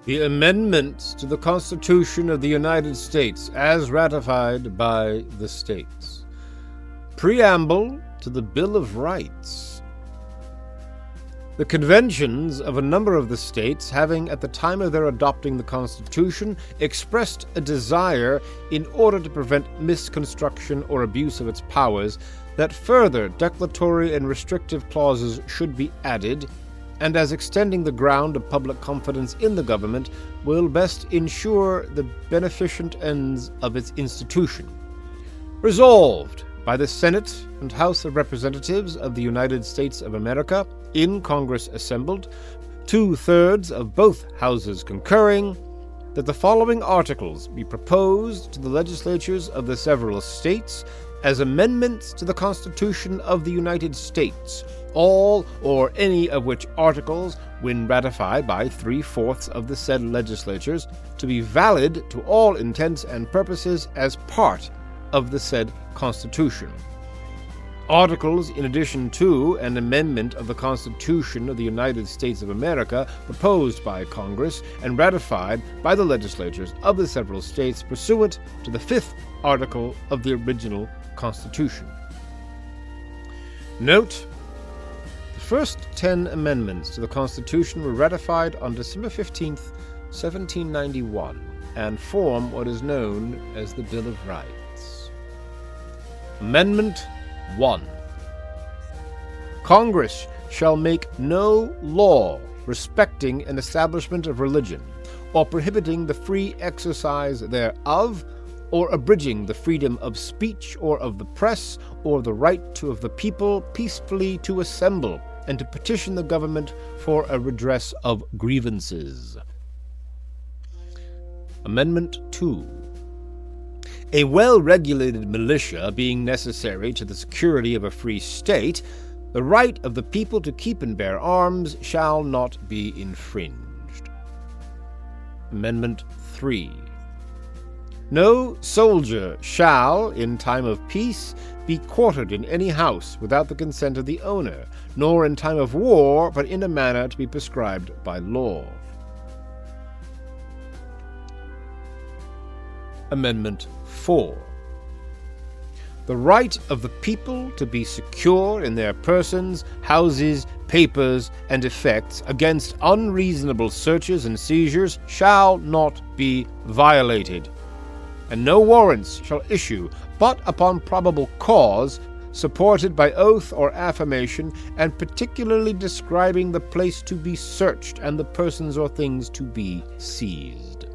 The amendments to the Constitution of the United States as ratified by the states. Preamble to the Bill of Rights. The conventions of a number of the states having, at the time of their adopting the Constitution, expressed a desire, in order to prevent misconstruction or abuse of its powers, that further declaratory and restrictive clauses should be added, and as extending the ground of public confidence in the government will best ensure the beneficent ends of its institution. Resolved by the Senate and House of Representatives of the United States of America, in Congress assembled, 2/3 of both houses concurring, that the following articles be proposed to the legislatures of the several states as amendments to the Constitution of the United States, all or any of which articles, when ratified by 3/4 of the said legislatures, to be valid to all intents and purposes as part of the said Constitution. Articles in addition to an amendment of the Constitution of the United States of America proposed by Congress and ratified by the legislatures of the several states pursuant to the 5th article of the original Constitution. Note: the first 10 amendments to the Constitution were ratified on December 15, 1791, and form what is known as the Bill of Rights. Amendment 1. Congress shall make no law respecting an establishment of religion, or prohibiting the free exercise thereof, or abridging the freedom of speech or of the press, or the right of the people peacefully to assemble and to petition the government for a redress of grievances. Amendment 2. A well-regulated militia being necessary to the security of a free state, the right of the people to keep and bear arms shall not be infringed. Amendment 3. No soldier shall, in time of peace, be quartered in any house without the consent of the owner, nor in time of war, but in a manner to be prescribed by law. Amendment 4. The right of the people to be secure in their persons, houses, papers, and effects against unreasonable searches and seizures shall not be violated, and no warrants shall issue but upon probable cause, supported by oath or affirmation, and particularly describing the place to be searched and the persons or things to be seized.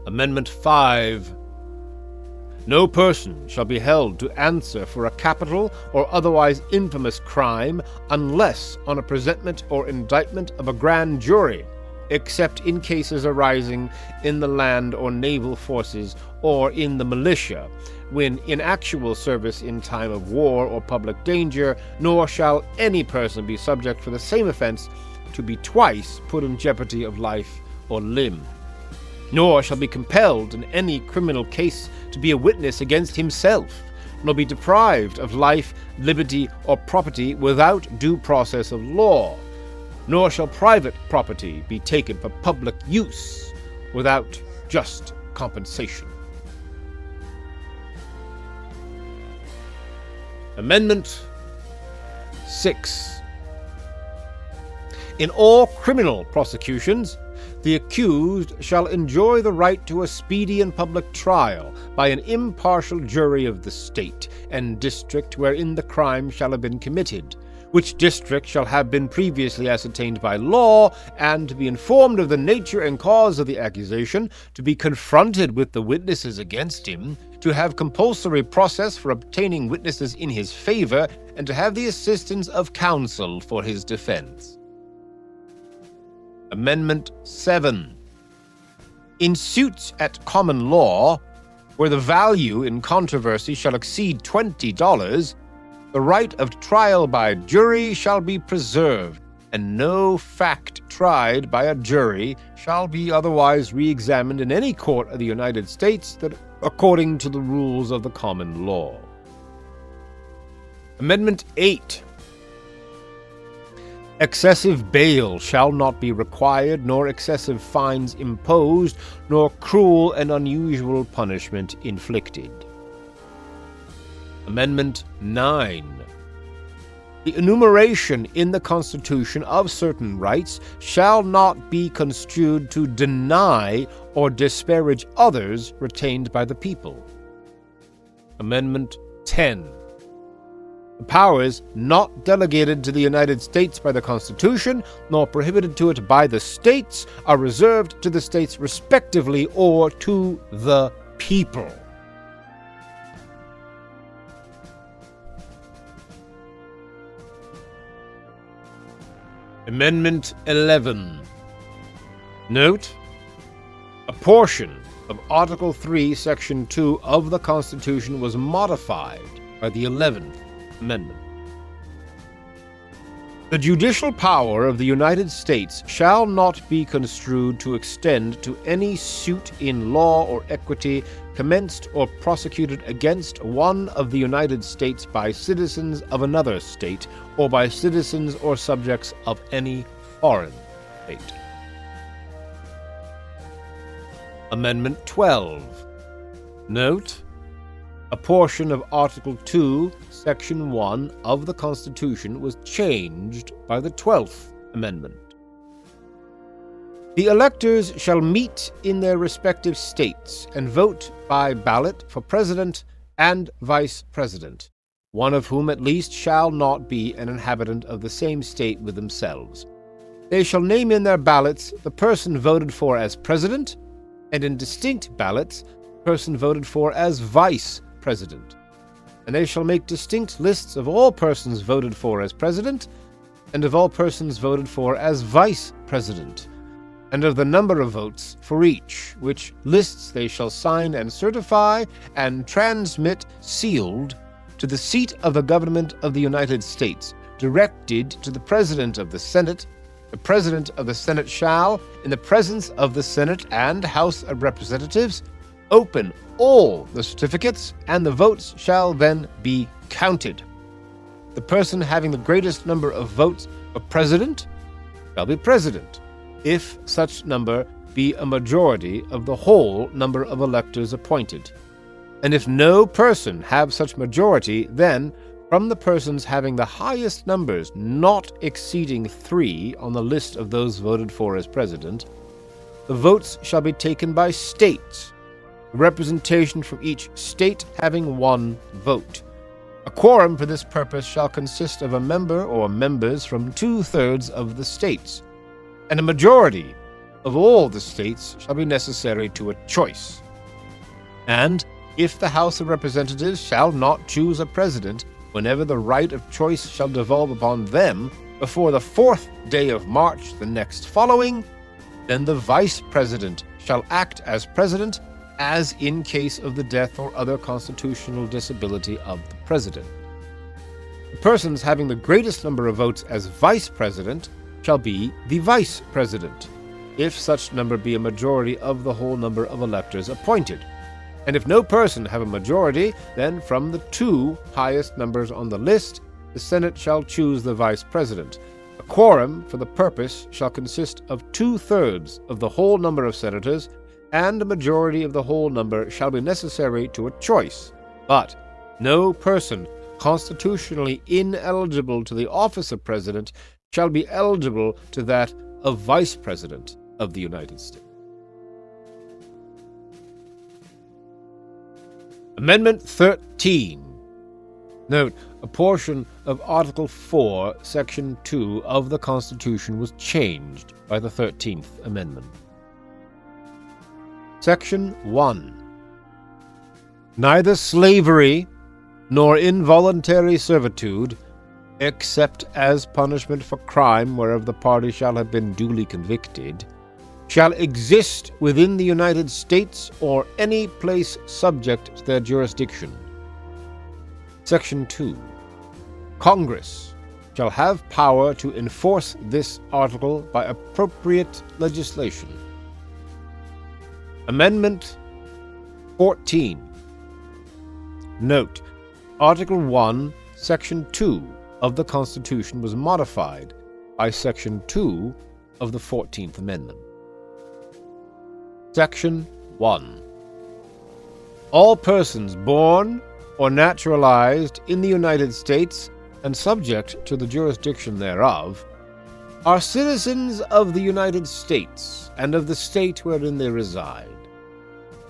Amendment 5. No person shall be held to answer for a capital or otherwise infamous crime unless on a presentment or indictment of a grand jury, except in cases arising in the land or naval forces or in the militia, when in actual service in time of war or public danger, nor shall any person be subject for the same offense to be twice put in jeopardy of life or limb, nor shall be compelled in any criminal case to be a witness against himself, nor be deprived of life, liberty, or property without due process of law, nor shall private property be taken for public use without just compensation. Amendment 6. In all criminal prosecutions, the accused shall enjoy the right to a speedy and public trial by an impartial jury of the state and district wherein the crime shall have been committed, which district shall have been previously ascertained by law, and to be informed of the nature and cause of the accusation, to be confronted with the witnesses against him, to have compulsory process for obtaining witnesses in his favor, and to have the assistance of counsel for his defense. Amendment 7. In suits at common law, where the value in controversy shall exceed $20, the right of trial by jury shall be preserved, and no fact tried by a jury shall be otherwise re-examined in any court of the United States than according to the rules of the common law. Amendment 8. Excessive bail shall not be required, nor excessive fines imposed, nor cruel and unusual punishment inflicted. Amendment 9. The enumeration in the Constitution of certain rights shall not be construed to deny or disparage others retained by the people. Amendment 10. The powers not delegated to the United States by the Constitution, nor prohibited to it by the states, are reserved to the states respectively or to the people. Amendment 11. Note: a portion of Article 3, Section 2 of the Constitution was modified by the 11th Amendment. The judicial power of the United States shall not be construed to extend to any suit in law or equity commenced or prosecuted against one of the United States by citizens of another state, or by citizens or subjects of any foreign state. Amendment 12. Note: a portion of Article 2, Section 1 of the Constitution was changed by the 12th Amendment. The electors shall meet in their respective states and vote by ballot for President and Vice President, one of whom at least shall not be an inhabitant of the same state with themselves. They shall name in their ballots the person voted for as President, and in distinct ballots the person voted for as Vice President. And they shall make distinct lists of all persons voted for as President, and of all persons voted for as Vice President, and of the number of votes for each, which lists they shall sign and certify and transmit sealed to the seat of the government of the United States, directed to the President of the Senate. The President of the Senate shall, in the presence of the Senate and House of Representatives, open all the certificates, and the votes shall then be counted. The person having the greatest number of votes for President shall be President, if such number be a majority of the whole number of electors appointed. And if no person have such majority, then, from the persons having the highest numbers not exceeding 3 on the list of those voted for as President, the votes shall be taken by states, the representation from each state having 1 vote. A quorum for this purpose shall consist of a member or members from 2/3 of the states, and a majority of all the states shall be necessary to a choice. And if the House of Representatives shall not choose a president, whenever the right of choice shall devolve upon them before the 4th day of March the next following, then the Vice President shall act as President, as in case of the death or other constitutional disability of the President. The persons having the greatest number of votes as Vice President shall be the Vice President, if such number be a majority of the whole number of electors appointed. And if no person have a majority, then from the 2 highest numbers on the list, the Senate shall choose the Vice President. A quorum for the purpose shall consist of 2/3 of the whole number of senators, and a majority of the whole number shall be necessary to a choice. But no person constitutionally ineligible to the office of President shall be eligible to that of Vice President of the United States. Amendment 13. Note: a portion of Article 4, Section 2 of the Constitution was changed by the 13th Amendment. Section 1. Neither slavery nor involuntary servitude, except as punishment for crime whereof the party shall have been duly convicted, shall exist within the United States or any place subject to their jurisdiction. Section 2. Congress shall have power to enforce this article by appropriate legislation. Amendment 14. Note: Article 1, Section 2 of the Constitution was modified by Section 2 of the 14th Amendment. Section 1. All persons born or naturalized in the United States and subject to the jurisdiction thereof are citizens of the United States and of the state wherein they reside.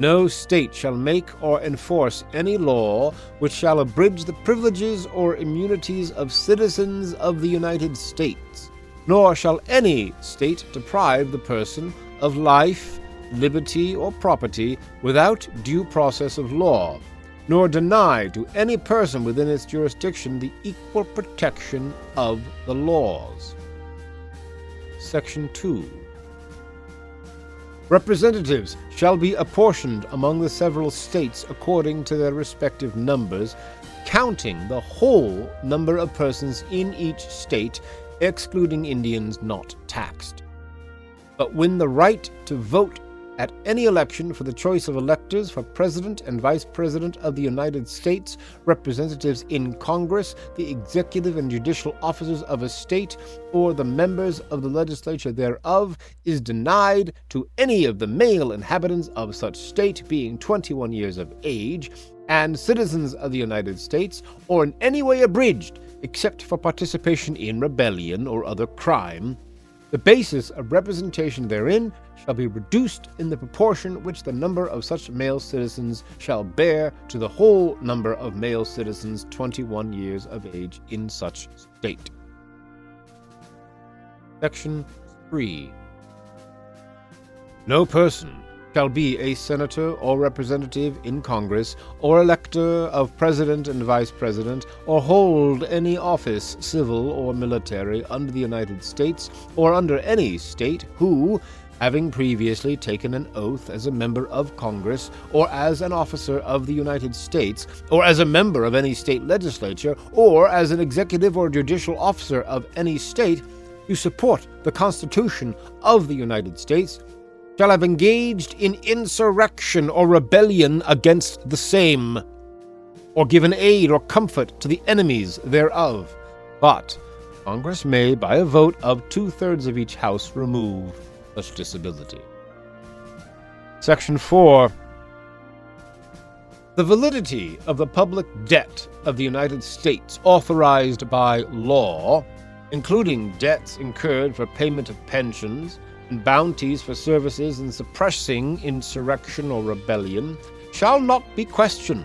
No state shall make or enforce any law which shall abridge the privileges or immunities of citizens of the United States, nor shall any state deprive the person of life, liberty, or property without due process of law, nor deny to any person within its jurisdiction the equal protection of the laws. Section 2. Representatives shall be apportioned among the several states according to their respective numbers, counting the whole number of persons in each state, excluding Indians not taxed. But when the right to vote at any election for the choice of electors for President and Vice President of the United States, representatives in Congress, the executive and judicial officers of a state, or the members of the legislature thereof, is denied to any of the male inhabitants of such state being 21 years of age, and citizens of the United States, or in any way abridged, except for participation in rebellion or other crime, the basis of representation therein shall be reduced in the proportion which the number of such male citizens shall bear to the whole number of male citizens 21 years of age in such state. Section 3. No person shall be a senator or representative in Congress, or elector of president and vice president, or hold any office, civil or military, under the United States or under any state, who, having previously taken an oath as a member of Congress, or as an officer of the United States, or as a member of any state legislature, or as an executive or judicial officer of any state, to support the Constitution of the United States, shall have engaged in insurrection or rebellion against the same, or given aid or comfort to the enemies thereof. But Congress may, by a vote of 2/3 of each house, remove such disability. Section 4. The validity of the public debt of the United States authorized by law, including debts incurred for payment of pensions, and bounties for services in suppressing insurrection or rebellion, shall not be questioned.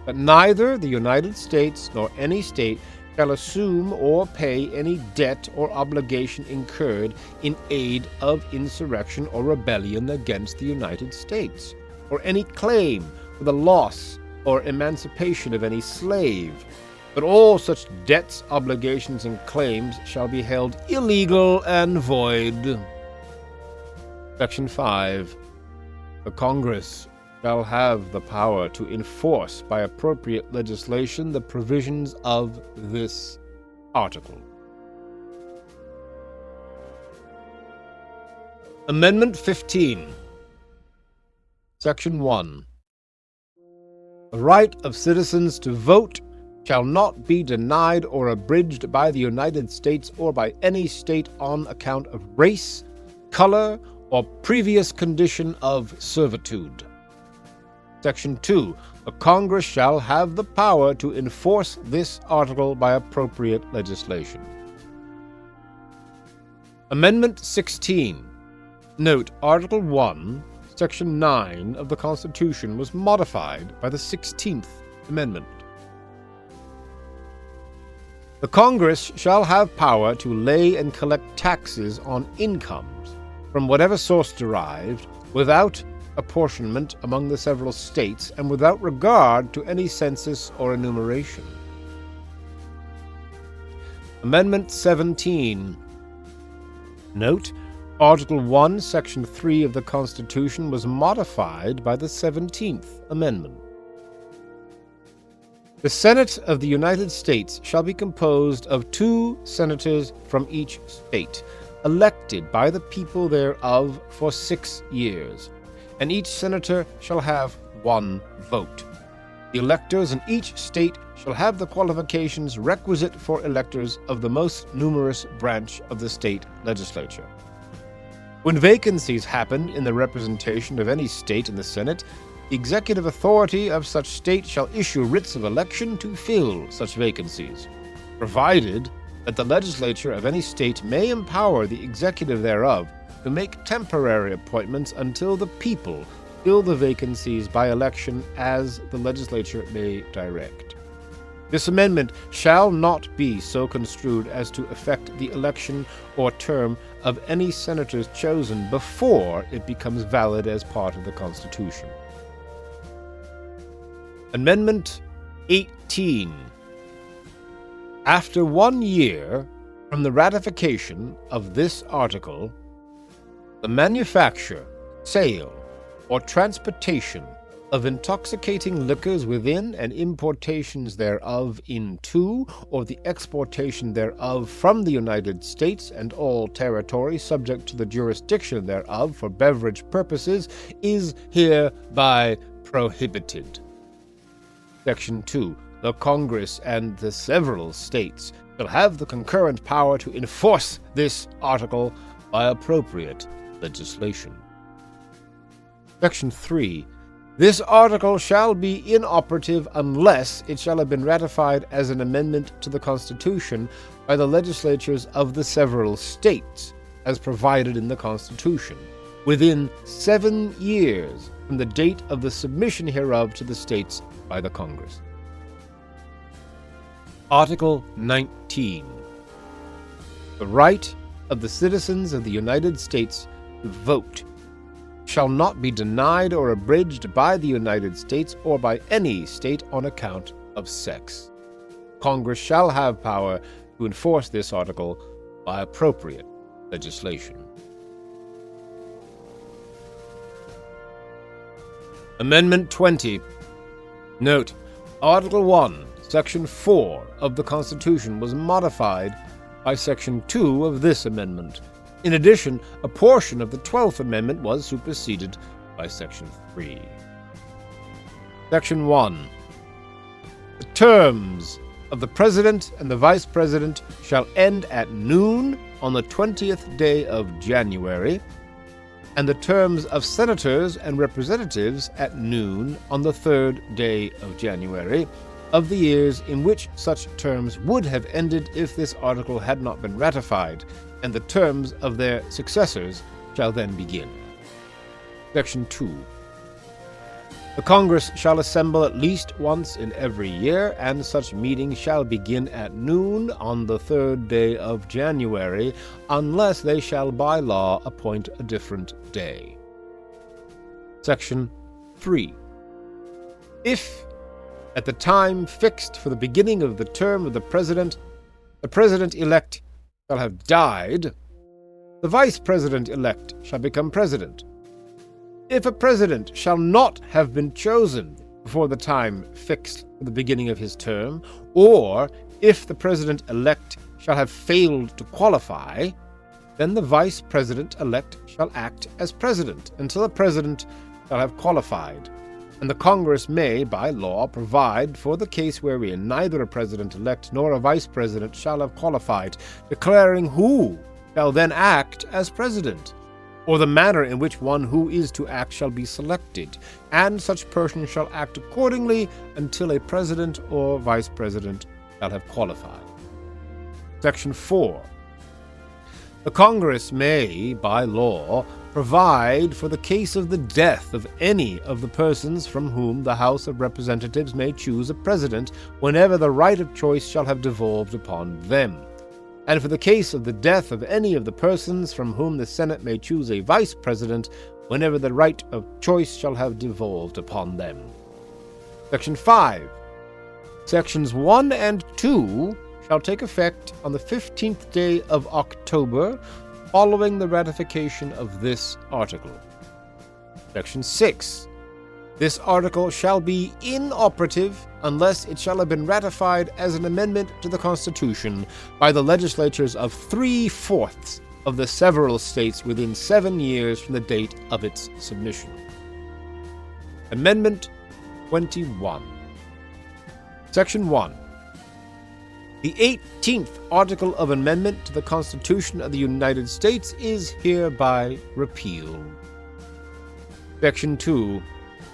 But neither the United States nor any state shall assume or pay any debt or obligation incurred in aid of insurrection or rebellion against the United States, or any claim for the loss or emancipation of any slave, but all such debts, obligations, and claims shall be held illegal and void. Section 5. The Congress shall have the power to enforce by appropriate legislation the provisions of this article. Amendment 15. Section 1. The right of citizens to vote shall not be denied or abridged by the United States or by any state on account of race, color, or previous condition of servitude. Section 2. The Congress shall have the power to enforce this article by appropriate legislation. Amendment 16. Note, Article 1, Section 9 of the Constitution was modified by the 16th Amendment. The Congress shall have power to lay and collect taxes on incomes from whatever source derived, without apportionment among the several states, and without regard to any census or enumeration. Amendment 17. Note, Article 1, Section 3 of the Constitution was modified by the 17th Amendment. The Senate of the United States shall be composed of 2 senators from each state, elected by the people thereof for 6 years, and each senator shall have 1 vote. The electors in each state shall have the qualifications requisite for electors of the most numerous branch of the state legislature. When vacancies happen in the representation of any state in the Senate, the executive authority of such state shall issue writs of election to fill such vacancies, provided that the legislature of any state may empower the executive thereof to make temporary appointments until the people fill the vacancies by election as the legislature may direct. This amendment shall not be so construed as to affect the election or term of any senators chosen before it becomes valid as part of the Constitution. Amendment 18. After 1 year from the ratification of this article, the manufacture, sale, or transportation of intoxicating liquors within and importations thereof into, or the exportation thereof from the United States and all territory subject to the jurisdiction thereof for beverage purposes is hereby prohibited. Section 2. The Congress and the several states shall have the concurrent power to enforce this article by appropriate legislation. Section 3. This article shall be inoperative unless it shall have been ratified as an amendment to the Constitution by the legislatures of the several states, as provided in the Constitution, within 7 years from the date of the submission hereof to the states by the Congress. Article 19. The right of the citizens of the United States to vote shall not be denied or abridged by the United States or by any state on account of sex. Congress shall have power to enforce this article by appropriate legislation. Amendment 20. Note: Article 1, Section 4 of the Constitution was modified by Section 2 of this amendment. In addition, a portion of the 12th Amendment was superseded by Section 3. Section 1. The terms of the President and the Vice President shall end at noon on the 20th day of January, and the terms of Senators and Representatives at noon on the 3rd day of January, of the years in which such terms would have ended if this article had not been ratified, and the terms of their successors shall then begin. Section 2. The Congress shall assemble at least once in every year, and such meeting shall begin at noon on the 3rd day of January, unless they shall by law appoint a different day. Section 3. If, at the time fixed for the beginning of the term of the President-elect shall have died, the Vice President-elect shall become President. If a President shall not have been chosen before the time fixed for the beginning of his term, or if the President-elect shall have failed to qualify, then the Vice President-elect shall act as President until a President shall have qualified, and the Congress may, by law, provide for the case wherein neither a President-elect nor a Vice President shall have qualified, declaring who shall then act as President, or the manner in which one who is to act shall be selected, and such person shall act accordingly until a President or Vice President shall have qualified. Section 4. The Congress may, by law, provide for the case of the death of any of the persons from whom the House of Representatives may choose a president whenever the right of choice shall have devolved upon them, and for the case of the death of any of the persons from whom the Senate may choose a vice president whenever the right of choice shall have devolved upon them. Section 5. Sections 1 and 2 shall take effect on the 15th day of October following the ratification of this article. Section 6. This article shall be inoperative unless it shall have been ratified as an amendment to the Constitution by the legislatures of 3/4 of the several states within 7 years from the date of its submission. Amendment 21. Section 1. The 18th Article of Amendment to the Constitution of the United States is hereby repealed. Section 2.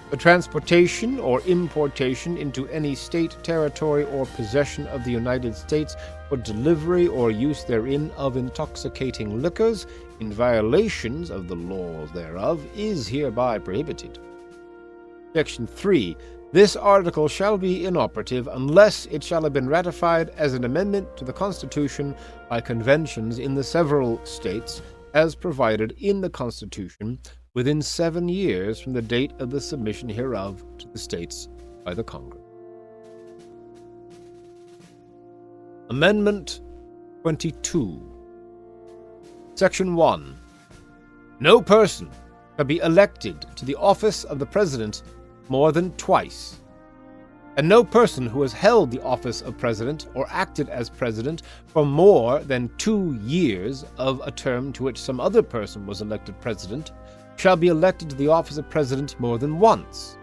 The transportation or importation into any state, territory, or possession of the United States for delivery or use therein of intoxicating liquors, in violations of the laws thereof, is hereby prohibited. Section 3. This article shall be inoperative unless it shall have been ratified as an amendment to the Constitution by conventions in the several states, as provided in the Constitution, within 7 years from the date of the submission hereof to the states by the Congress. Amendment 22. Section 1. No person shall be elected to the office of the President more than twice, and no person who has held the office of President or acted as President for more than 2 years of a term to which some other person was elected President shall be elected to the office of President more than once.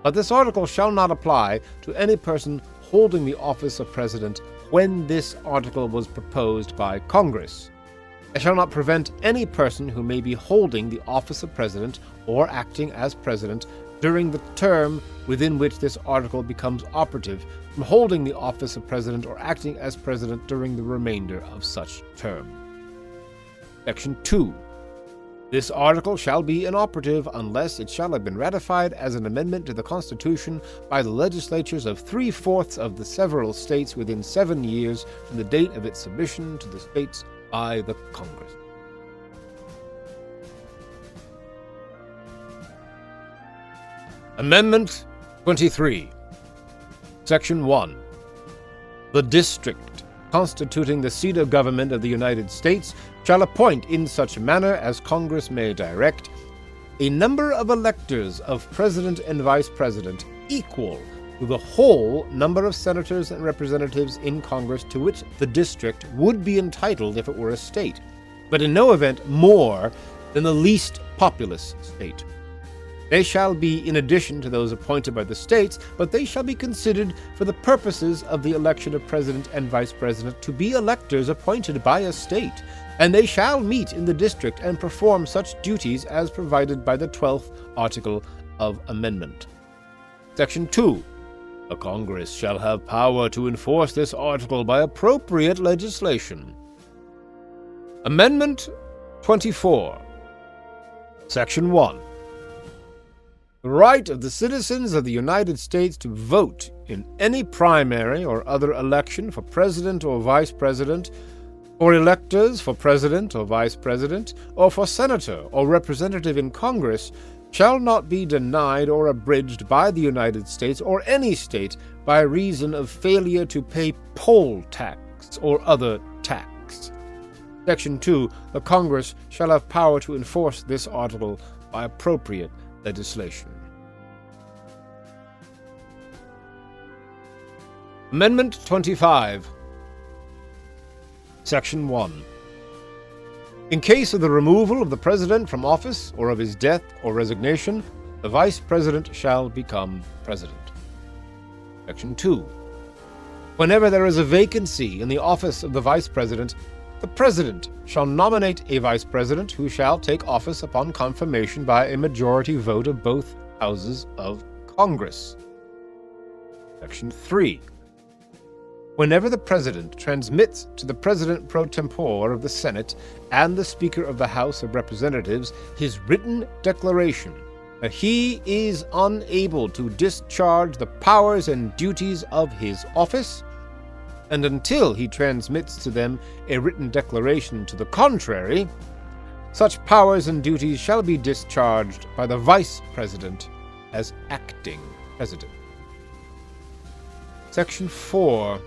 But this article shall not apply to any person holding the office of President when this article was proposed by Congress. It shall not prevent any person who may be holding the office of President or acting as President during the term within which this article becomes operative from holding the office of President or acting as President during the remainder of such term. Section 2. This article shall be inoperative unless it shall have been ratified as an amendment to the Constitution by the legislatures of 3/4 of the several states within 7 years from the date of its submission to the states by the Congress. Amendment 23. Section 1. The district constituting the seat of government of the United States shall appoint in such manner as Congress may direct a number of electors of President and Vice President equal to the whole number of senators and representatives in Congress to which the district would be entitled if it were a state, but in no event more than the least populous state. They shall be in addition to those appointed by the states, but they shall be considered for the purposes of the election of President and Vice President to be electors appointed by a state, and they shall meet in the district and perform such duties as provided by the 12th Article of Amendment. Section 2. The Congress shall have power to enforce this article by appropriate legislation. Amendment 24. Section 1. The right of the citizens of the United States to vote in any primary or other election for President or Vice President, for electors for President or Vice President, or for Senator or Representative in Congress shall not be denied or abridged by the United States or any state by reason of failure to pay poll tax or other tax. Section 2. The Congress shall have power to enforce this article by appropriate legislation. Amendment 25. Section 1. In case of the removal of the President from office or of his death or resignation, the Vice President shall become President. Section 2. Whenever there is a vacancy in the office of the Vice President, the President shall nominate a Vice President who shall take office upon confirmation by a majority vote of both houses of Congress. Section 3. Whenever the President transmits to the President pro tempore of the Senate and the Speaker of the House of Representatives his written declaration that he is unable to discharge the powers and duties of his office, and until he transmits to them a written declaration to the contrary, such powers and duties shall be discharged by the Vice President as acting President. Section 4.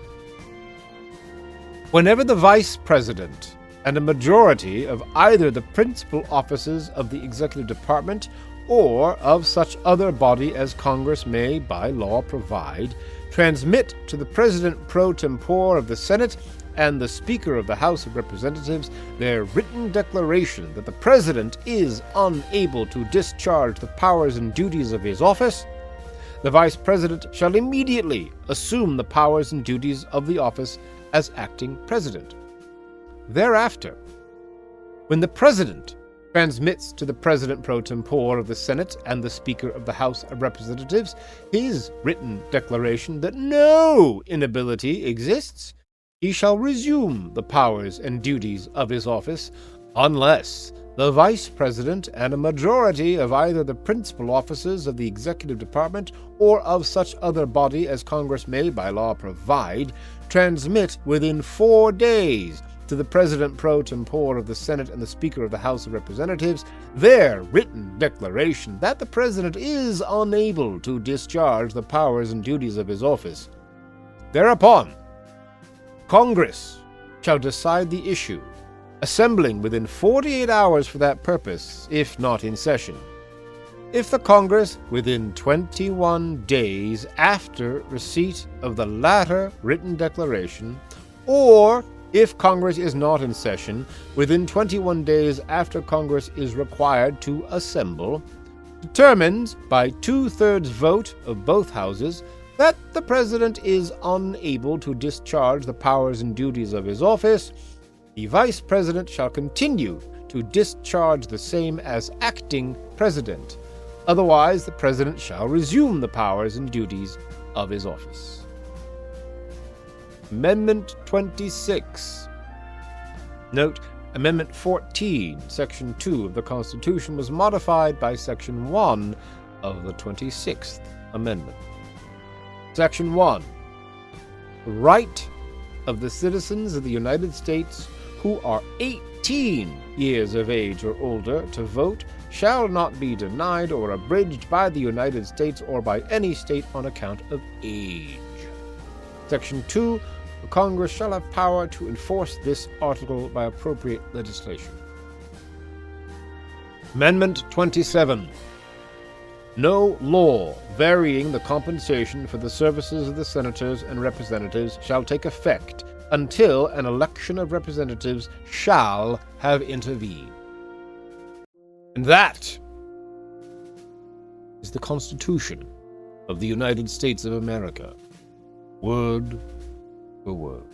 Whenever the Vice President and a majority of either the principal officers of the Executive Department or of such other body as Congress may by law provide, transmit to the President pro tempore of the Senate and the Speaker of the House of Representatives their written declaration that the President is unable to discharge the powers and duties of his office, the Vice President shall immediately assume the powers and duties of the office as acting President. Thereafter, when the President transmits to the President pro tempore of the Senate and the Speaker of the House of Representatives his written declaration that no inability exists, he shall resume the powers and duties of his office unless the Vice President and a majority of either the principal officers of the Executive Department or of such other body as Congress may by law provide transmit within 4 days to the President pro tempore of the Senate and the Speaker of the House of Representatives their written declaration that the President is unable to discharge the powers and duties of his office. Thereupon, Congress shall decide the issue, assembling within 48 hours for that purpose, if not in session. If the Congress, within 21 days after receipt of the latter written declaration, or if Congress is not in session, within 21 days after Congress is required to assemble, determines by 2/3 vote of both houses that the President is unable to discharge the powers and duties of his office, the Vice President shall continue to discharge the same as acting President. Otherwise, the President shall resume the powers and duties of his office. Amendment 26. Note, Amendment 14, Section 2 of the Constitution was modified by Section 1 of the 26th Amendment. Section 1. The right of the citizens of the United States who are 18 years of age or older to vote shall not be denied or abridged by the United States or by any state on account of age. Section 2. The Congress shall have power to enforce this article by appropriate legislation. Amendment 27. No law varying the compensation for the services of the senators and representatives shall take effect until an election of representatives shall have intervened. And that is the Constitution of the United States of America, word for word.